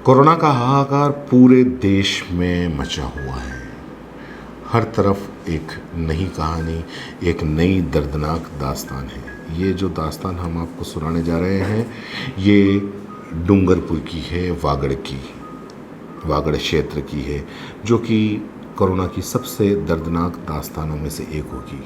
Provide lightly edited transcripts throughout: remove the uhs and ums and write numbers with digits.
Corona का हाहाकार पूरे देश में मचा हुआ है। हर तरफ एक नई कहानी, एक नई दर्दनाक दास्तान है। ये जो दास्तान हम आपको सुनाने जा रहे हैं, ये डूंगरपुर की है, वागड़ क्षेत्र की है, जो कि कोरोना की सबसे दर्दनाक दास्तानों में से एक होगी।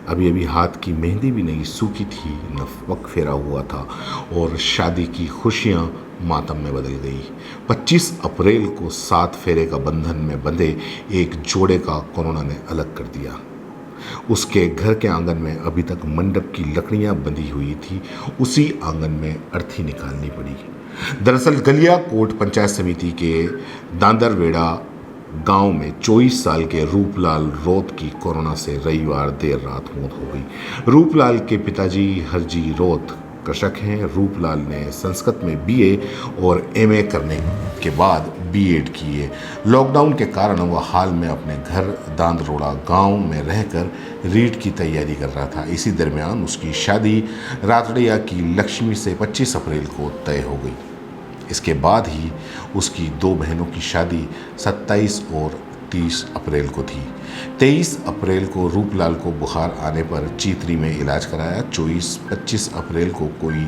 अभी अभी हाथ की मेहंदी भी नहीं सूखी थी, न वक्त फेरा हुआ था और शादी की खुशियां मातम में बदल गई। 25 अप्रैल को 7 फेरे का बंधन में बंधे एक जोड़े का कोरोना ने अलग कर दिया। उसके घर के आंगन में अभी तक मंडप की लकड़ियां बंधी हुई थी, उसी आंगन में अर्थी निकालनी पड़ी। दरअसल गलिया कोट पंचायत समिति के दांदरवेड़ा गांव में 24 साल के रूपलाल रोत की कोरोना से रविवार देर रात मौत हो गई। रूपलाल के पिताजी हरजी रोत कृषक हैं। रूपलाल ने संस्कृत में बीए और एमए करने के बाद बीएड की है। लॉकडाउन के कारण वह हाल में अपने घर दांदरोड़ा गांव में रहकर रीट की तैयारी कर रहा था। इसी दरमियान उसकी शादी रातड़िया की लक्ष्मी से 25 अप्रैल को तय हो गई। इसके बाद ही उसकी 2 बहनों की शादी 27 और 30 अप्रैल को थी। 23 अप्रैल को रूपलाल को बुखार आने पर चीतरी में इलाज कराया। 25 अप्रैल को कोई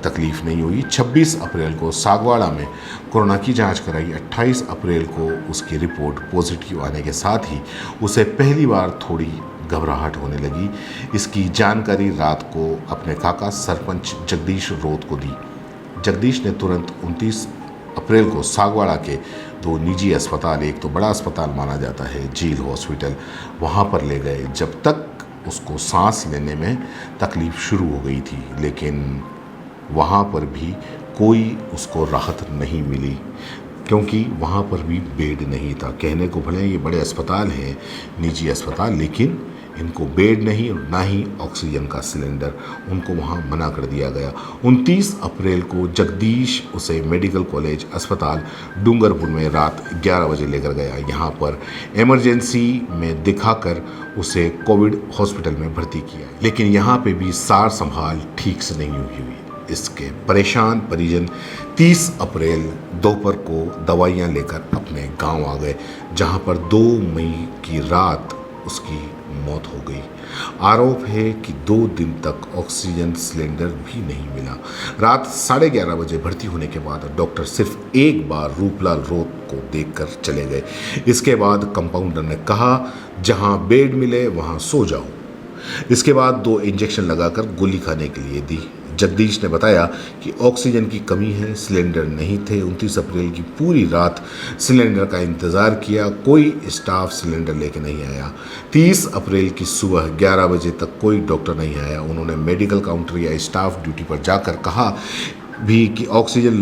तकलीफ नहीं हुई। 26 अप्रैल को सागवाड़ा में कोरोना की जांच कराई। 28 अप्रैल को उसकी रिपोर्ट पॉजिटिव आने के साथ ही उसे पहली बार थोड़ी घबराहट होने लगी। इसकी जानकारी रात को अपने काका सरपंच जगदीश रोत को दी। जगदीश ने तुरंत 29 अप्रैल को सागवाड़ा के 2 निजी अस्पताल, एक तो बड़ा अस्पताल माना जाता है झील हॉस्पिटल, वहाँ पर ले गए। जब तक उसको सांस लेने में तकलीफ़ शुरू हो गई थी, लेकिन वहाँ पर भी कोई उसको राहत नहीं मिली, क्योंकि वहाँ पर भी बेड नहीं था। कहने को भले ये बड़े अस्पताल हैं, निजी अस्पताल, लेकिन इनको बेड नहीं, ना ही ऑक्सीजन का सिलेंडर, उनको वहाँ मना कर दिया गया। 29 अप्रैल को जगदीश उसे मेडिकल कॉलेज अस्पताल डूंगरपुर में रात 11 बजे लेकर गया। यहाँ पर इमरजेंसी में दिखाकर उसे कोविड हॉस्पिटल में भर्ती किया, लेकिन यहाँ पे भी सार संभाल ठीक से नहीं हुई। इसके परेशान परिजन 30 अप्रैल दोपहर को दवाइयाँ लेकर अपने गांव आ गए, जहाँ पर 2 मई की रात उसकी मौत हो गई। आरोप है कि 2 दिन तक ऑक्सीजन सिलेंडर भी नहीं मिला। रात 11:30 बजे भर्ती होने के बाद डॉक्टर सिर्फ एक बार रूपलाल रोत को देखकर चले गए। इसके बाद कंपाउंडर ने कहा, जहां बेड मिले वहां सो जाओ। इसके बाद 2 इंजेक्शन लगाकर गोली खाने के लिए दी। जगदीश ने बताया कि ऑक्सीजन की कमी है, सिलेंडर नहीं थे। 29 अप्रैल की पूरी रात सिलेंडर का इंतज़ार किया, कोई स्टाफ सिलेंडर लेके नहीं आया। 30 अप्रैल की सुबह 11 बजे तक कोई डॉक्टर नहीं आया। उन्होंने मेडिकल काउंटर या स्टाफ ड्यूटी पर जाकर कहा भी कि ऑक्सीजन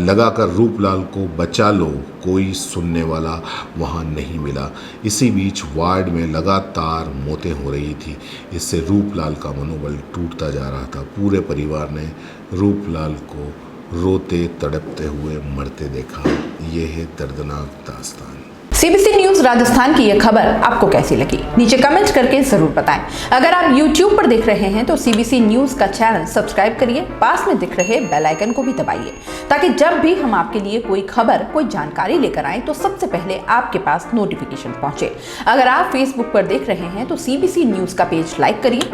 लगाकर रूपलाल को बचा लो, कोई सुनने वाला वहाँ नहीं मिला। इसी बीच वार्ड में लगातार मौतें हो रही थी। इससे रूपलाल का मनोबल टूटता जा रहा था। पूरे परिवार ने रूपलाल को रोते तड़पते हुए मरते देखा। ये है दर्दनाक दास्तान। सीबीसी न्यूज राजस्थान की यह खबर आपको कैसी लगी, नीचे कमेंट करके जरूर बताएं। अगर आप YouTube पर देख रहे हैं तो सीबीसी न्यूज का चैनल सब्सक्राइब करिए, पास में दिख रहे बेल आइकन को भी दबाइए, ताकि जब भी हम आपके लिए कोई खबर, कोई जानकारी लेकर आए तो सबसे पहले आपके पास नोटिफिकेशन पहुंचे। अगर आप फेसबुक पर देख रहे हैं तो सीबीसी न्यूज का पेज लाइक करिए।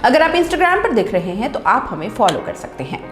अगर आप इंस्टाग्राम पर देख रहे हैं तो आप हमें फॉलो कर सकते हैं।